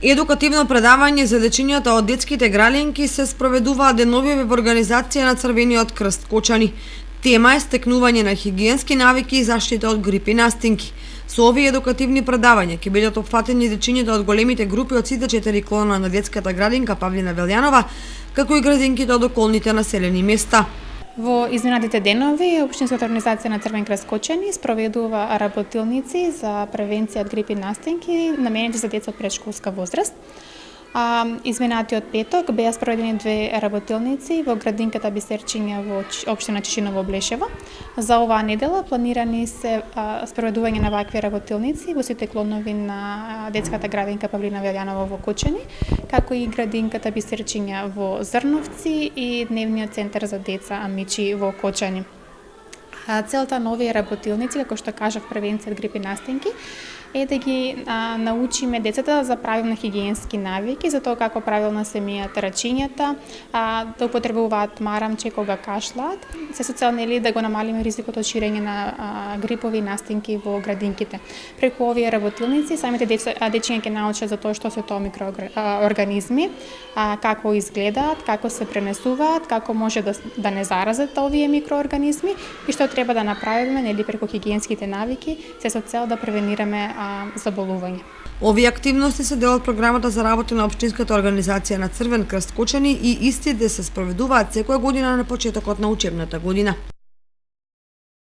Едукативно предавање за дечињата од детските градинки се спроведуваат деновиве во организација на Црвениот крст Кочани. Тема е стекнување на хигиенски навики и заштита од грип и настинки. Со овие едукативни предавања ќе бидат опфатени дечињата од големите групи од сите 4 клона на детската градинка Павлина Велјанова, како и градинките од околните населени места. Во изминатите денови, Општинската организација на Црвен крст Кочани спроведува работилници за превенција од грип и настинки наменети за деца од претшколска возраст. Изминатиот петок беа спроведени 2 работилници во градинката Бисерчиња во општина Чишиново Блешево. За оваа недела планирани се спроведување на вакви работилници во сите клонови на детската градинка Павлина Велјанова во Кочани, како и градинката Бисерчиња во Зрновци и дневниот центар за деца Амичи во Кочани. Целта на овие работилници, како што кажав, превенција од грип и настинки, е да ги научиме децата за правилни хигиенски навики, за тоа како правилно се мијат рачињата, да употребуваат марамче кога кашлаат, се со цел да го намалиме ризикот од ширење на грипови настинки во градинките. Преку овие работилници самите дечиња ќе научат за тоа што се тоа микроорганизми, како изгледаат, како се пренесуваат, како може да не заразат овие микроорганизми и што треба да направиме преку хигиенските навики, се со цел да превенираме заболување. Овие активности се дел од програмата за работа на Општинската организација на Црвен крст Кочани и истите се спроведуваат секоја година на почетокот на учебната година.